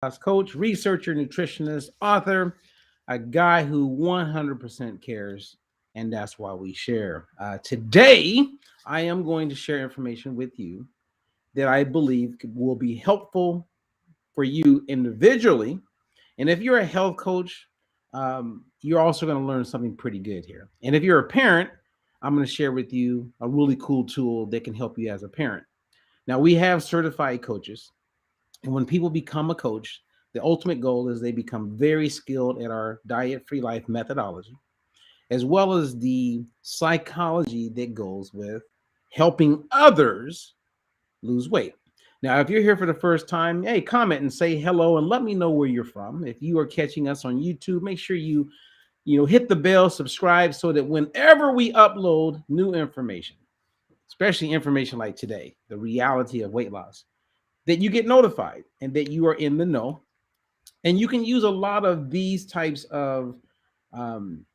coach, researcher, nutritionist, author, a guy who 100% cares, and that's why we share. Today, I am going to share information with you that I believe will be helpful for you individually. And if you're a health coach, you're also going to learn something pretty good here. And if you're a parent, I'm going to share with you a really cool tool that can help you as a parent. Now, we have certified coaches. And when people become a coach, the ultimate goal is they become very skilled at our diet free life methodology, as well as the psychology that goes with helping others lose weight. Now, if you're here for the first time, hey, comment and say hello and let me know where you're from. If you are catching us on YouTube, make sure you hit the bell, subscribe so that whenever we upload new information, especially information like today, the reality of weight loss, that you get notified and that you are in the know. And you can use a lot of these types of um,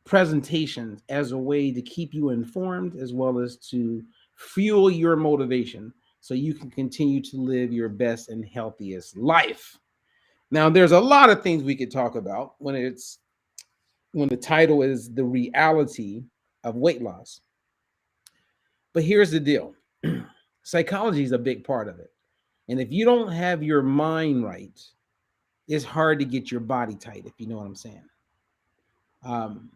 presentations as a way to keep you informed as well as to fuel your motivation so you can continue to live your best and healthiest life. Now, there's a lot of things we could talk about when the title is the reality of weight loss. But here's the deal. Psychology is a big part of it. And if you don't have your mind right, it's hard to get your body tight, if you know what I'm saying. Um,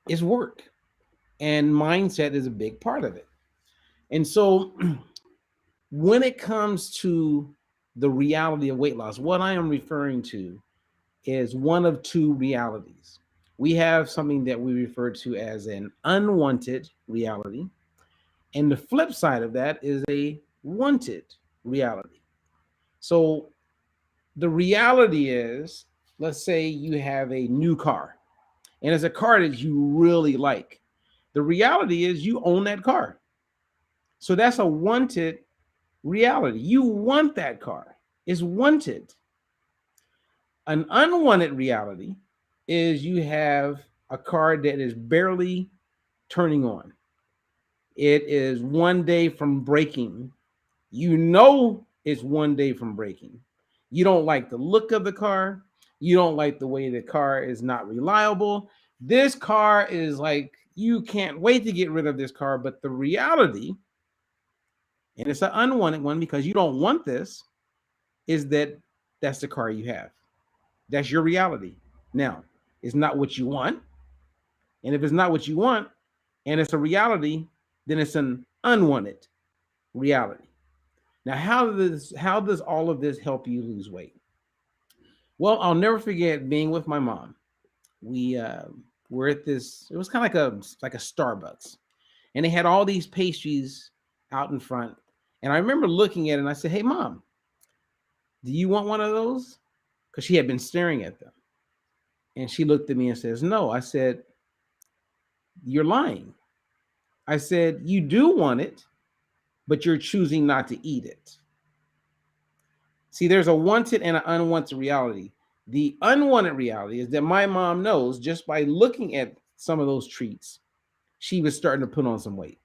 it's work, and mindset is a big part of it. And so, when it comes to the reality of weight loss, what I am referring to is one of two realities. We have something that we refer to as an unwanted reality, and the flip side of that is a wanted reality. So, the reality is, let's say you have a new car and it's a car that you really like. The reality is you own that car. So that's a wanted reality. You want that car. It's wanted. An unwanted reality is you have a car that is barely turning on. It is one day from breaking. You know it's one day from breaking. You don't like the look of the car. You don't like the way the car is not reliable. This car is like, you can't wait to get rid of this car. But the reality, and it's an unwanted one because you don't want this, is that that's the car you have. That's your reality. Now, it's not what you want. And if it's not what you want and it's a reality, then it's an unwanted reality. Now, how does all of this help you lose weight? Well, I'll never forget being with my mom. We were at this. It was kind of like a Starbucks, and they had all these pastries out in front. And I remember looking at it, and I said, "Hey, mom, do you want one of those?" Because she had been staring at them, and she looked at me and says, "No." I said, "You're lying." I said, "You do want it, but you're choosing not to eat it." See, there's a wanted and an unwanted reality. The unwanted reality is that my mom knows just by looking at some of those treats, she was starting to put on some weight.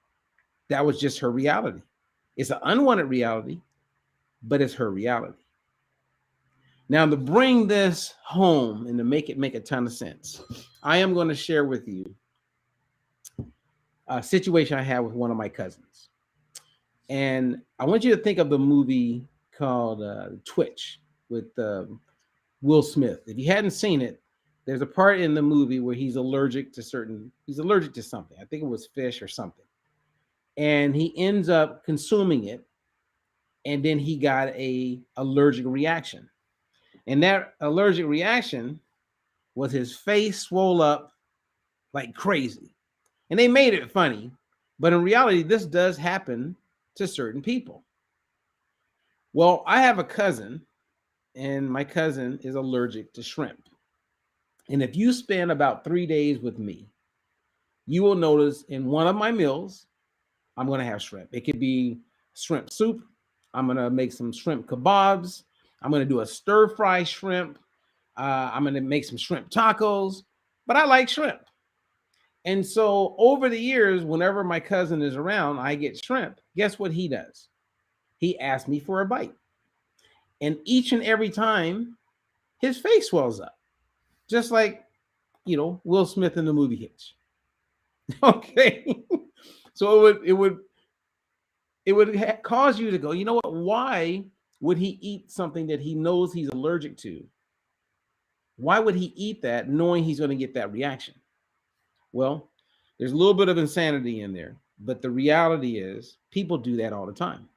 That was just her reality. It's an unwanted reality, but it's her reality. Now, to bring this home and to make it make a ton of sense, I am going to share with you a situation I had with one of my cousins. And I want you to think of the movie called Twitch with Will Smith. If you hadn't seen it, there's a part in the movie where he's allergic to something. I think it was fish or something. And he ends up consuming it, and then he got a allergic reaction. And that allergic reaction was his face swole up like crazy. And they made it funny, but in reality, this does happen to certain people. Well, I have a cousin, and my cousin is allergic to shrimp. And if you spend about 3 days with me, you will notice in one of my meals, I'm going to have shrimp. It could be shrimp soup. I'm going to make some shrimp kebabs. I'm going to do a stir fry shrimp. I'm going to make some shrimp tacos. But I like shrimp. And so over the years, whenever my cousin is around, I get shrimp. Guess what he does? He asks me for a bite. And each and every time, his face swells up, just like, Will Smith in the movie Hitch. Okay. So it would cause you to go, you know what? Why would he eat something that he knows he's allergic to? Why would he eat that knowing he's going to get that reaction? Well, there's a little bit of insanity in there, but the reality is people do that all the time.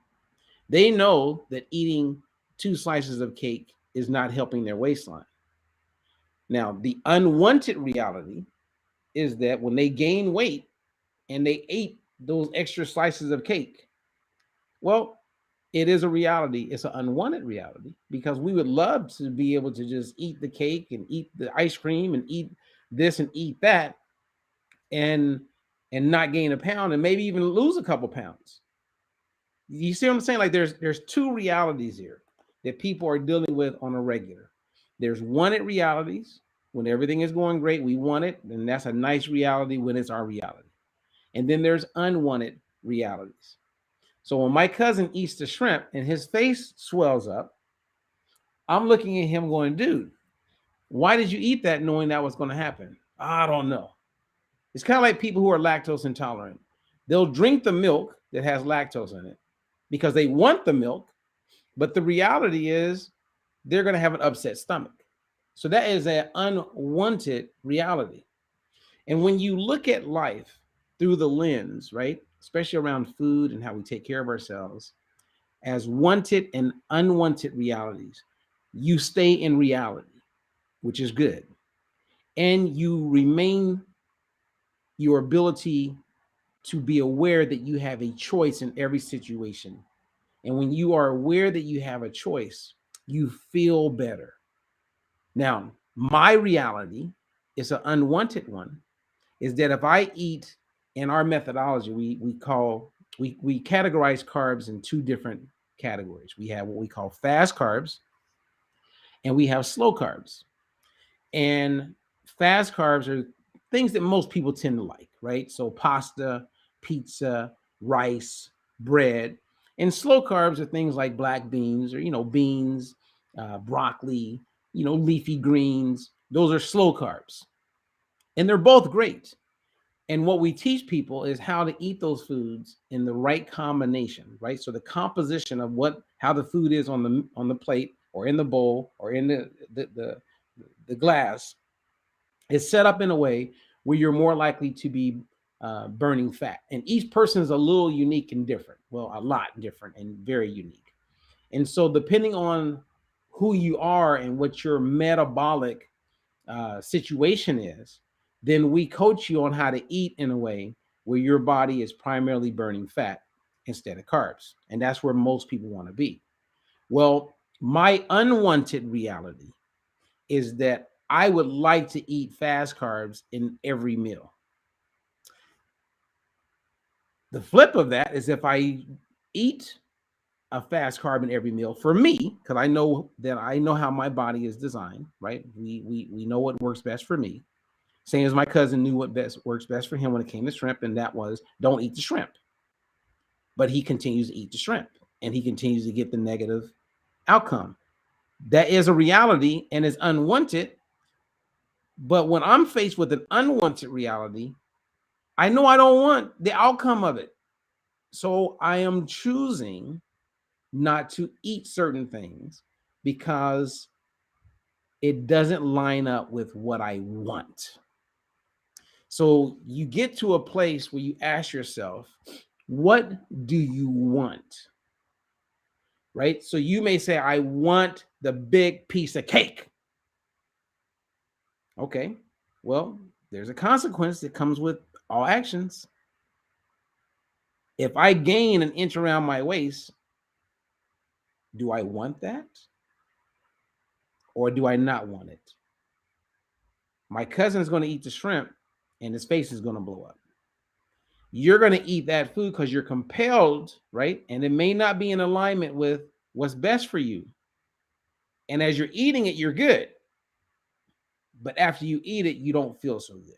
They know that eating 2 slices of cake is not helping their waistline. Now, the unwanted reality is that when they gain weight and they ate those extra slices of cake, well, it is a reality. It's an unwanted reality because we would love to be able to just eat the cake and eat the ice cream and eat this and eat that and not gain a pound and maybe even lose a couple pounds. You see what I'm saying? Like there's 2 realities here that people are dealing with on a regular. There's wanted realities when everything is going great, we want it, and that's a nice reality when it's our reality. And then there's unwanted realities. So when my cousin eats the shrimp and his face swells up, I'm looking at him going, dude, why did you eat that knowing that was going to happen? I don't know. It's kind of like people who are lactose intolerant. They'll drink the milk that has lactose in it because they want the milk, but the reality is they're going to have an upset stomach. So that is an unwanted reality. And when you look at life through the lens, right, especially around food and how we take care of ourselves, as wanted and unwanted realities, you stay in reality, which is good. And you remain your ability to be aware that you have a choice in every situation. And when you are aware that you have a choice, you feel better. Now, my reality is an unwanted one, is that if I eat, in our methodology, we categorize carbs in 2 different categories. We have what we call fast carbs and we have slow carbs. And fast carbs are things that most people tend to like, right? So pasta, pizza, rice, bread. And slow carbs are things like black beans or, beans, broccoli, leafy greens. Those are slow carbs. And they're both great. And what we teach people is how to eat those foods in the right combination, right? So the composition of how the food is on the plate or in the bowl or in the glass is set up in a way where you're more likely to be burning fat. And each person is a little unique and different. Well, a lot different and very unique. And so depending on who you are and what your metabolic situation is, then we coach you on how to eat in a way where your body is primarily burning fat instead of carbs. And that's where most people want to be. Well, my unwanted reality is that I would like to eat fast carbs in every meal. The flip of that is if I eat a fast carb in every meal for me, because I know how my body is designed, right? We know what works best for me. Same as my cousin knew what works best for him when it came to shrimp, and that was don't eat the shrimp. But he continues to eat the shrimp, and he continues to get the negative outcome. That is a reality and is unwanted. But when I'm faced with an unwanted reality, I know I don't want the outcome of it. So I am choosing not to eat certain things because it doesn't line up with what I want. So you get to a place where you ask yourself, what do you want? Right? So you may say, I want the big piece of cake. Okay. Well, there's a consequence that comes with all actions. If I gain an inch around my waist, do I want that? Or do I not want it? My cousin is going to eat the shrimp and his face is going to blow up. You're going to eat that food because you're compelled, right? And it may not be in alignment with what's best for you. And as you're eating it, you're good. But after you eat it, you don't feel so good.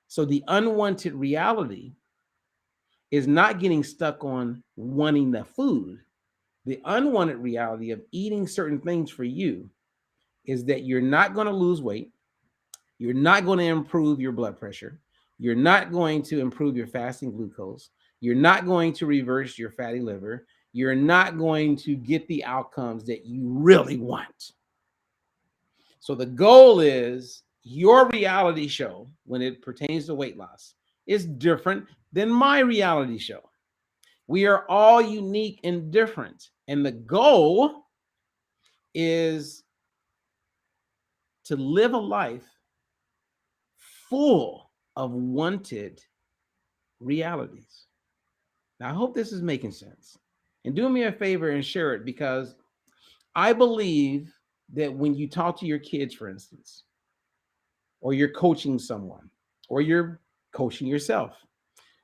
So the unwanted reality is not getting stuck on wanting the food. The unwanted reality of eating certain things for you is that you're not going to lose weight. You're not going to improve your blood pressure. You're not going to improve your fasting glucose. You're not going to reverse your fatty liver. You're not going to get the outcomes that you really want. So the goal is your reality show, when it pertains to weight loss, is different than my reality show. We are all unique and different. And the goal is to live a life full of wanted realities. Now, I hope this is making sense. And do me a favor and share it, because I believe that when you talk to your kids, for instance, or you're coaching someone, or you're coaching yourself,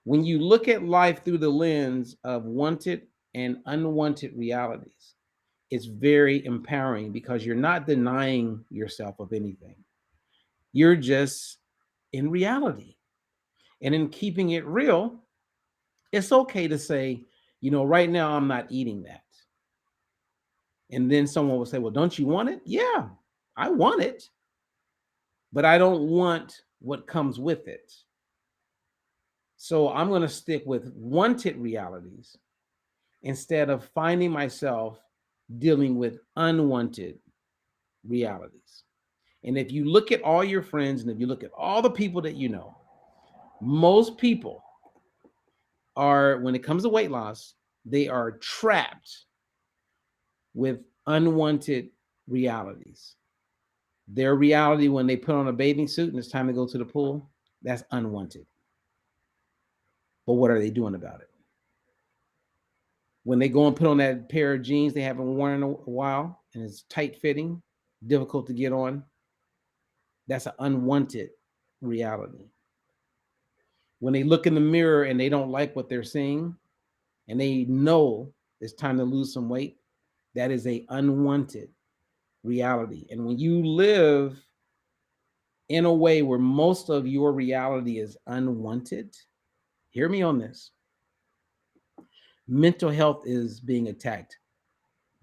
when you look at life through the lens of wanted and unwanted realities, it's very empowering, because you're not denying yourself of anything. You're just in reality. And in keeping it real, it's okay to say, right now I'm not eating that. And then someone will say, well, don't you want it? Yeah, I want it, but I don't want what comes with it. So I'm going to stick with wanted realities instead of finding myself dealing with unwanted realities. And if you look at all your friends, and if you look at all the people that you know, most people are, when it comes to weight loss, they are trapped with unwanted realities. Their reality when they put on a bathing suit and it's time to go to the pool, that's unwanted. But what are they doing about it? When they go and put on that pair of jeans they haven't worn in a while and it's tight fitting, difficult to get on, that's an unwanted reality. When they look in the mirror and they don't like what they're seeing and they know it's time to lose some weight, that is a unwanted reality. And when you live in a way where most of your reality is unwanted, hear me on this, mental health is being attacked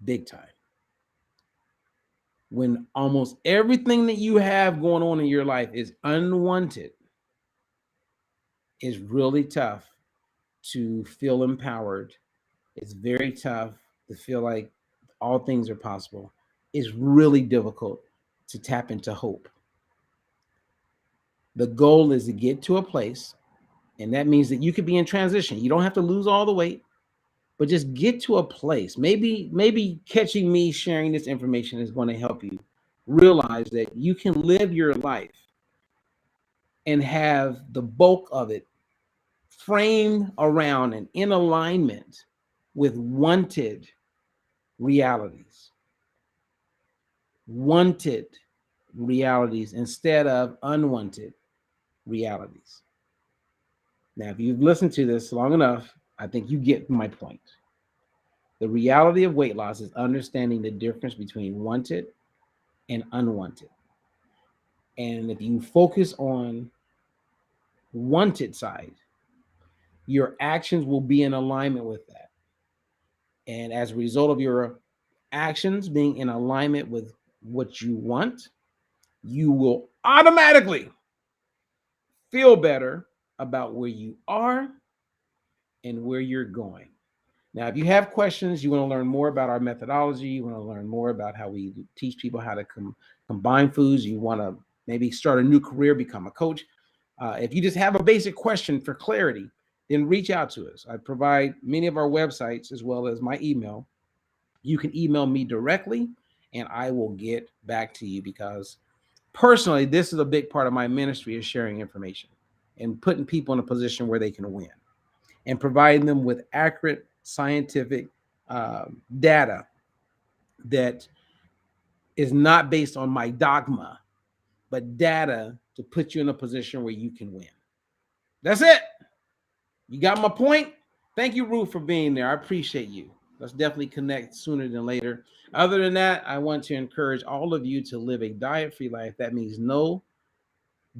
big time. When almost everything that you have going on in your life is unwanted, it's really tough to feel empowered. It's very tough to feel like all things are possible. It's really difficult to tap into hope. The goal is to get to a place, and that means that you could be in transition. You don't have to lose all the weight, but just get to a place. Maybe catching me sharing this information is going to help you realize that you can live your life and have the bulk of it framed around and in alignment with wanted realities. Wanted realities instead of unwanted realities. Now, if you've listened to this long enough, I think you get my point. The reality of weight loss is understanding the difference between wanted and unwanted. And if you focus on wanted side, your actions will be in alignment with that. And as a result of your actions being in alignment with what you want, you will automatically feel better about where you are and where you're going. Now, if you have questions, you want to learn more about our methodology, you want to learn more about how we teach people how to combine foods, you want to maybe start a new career, become a coach. If you just have a basic question for clarity, then reach out to us. I provide many of our websites as well as my email. You can email me directly and I will get back to you, because personally, this is a big part of my ministry, is sharing information and putting people in a position where they can win and providing them with accurate scientific data that is not based on my dogma, but data to put you in a position where you can win. That's it. You got my point? Thank you, Ruth, for being there. I appreciate you. Let's definitely connect sooner than later. Other than that, I want to encourage all of you to live a diet-free life. That means no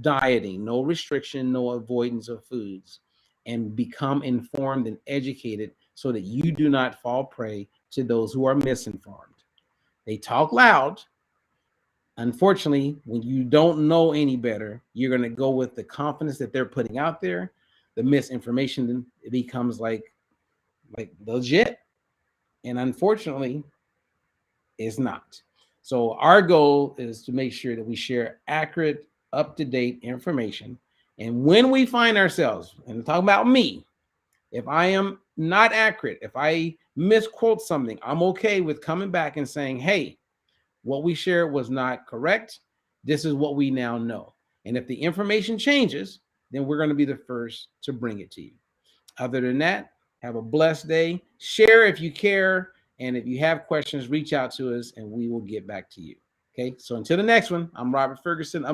dieting, no restriction, no avoidance of foods, and become informed and educated so that you do not fall prey to those who are misinformed. They talk loud. Unfortunately, when you don't know any better, you're going to go with the confidence that they're putting out there. The misinformation, it becomes like legit, and unfortunately, it's not. So our goal is to make sure that we share accurate, up-to-date information. And when we find ourselves, and talk about me, if I am not accurate, if I misquote something, I'm okay with coming back and saying, hey, what we shared was not correct. This is what we now know. And if the information changes, then we're going to be the first to bring it to you. Other than that, have a blessed day. Share if you care. And if you have questions, reach out to us and we will get back to you. Okay. So until the next one, I'm Robert Ferguson.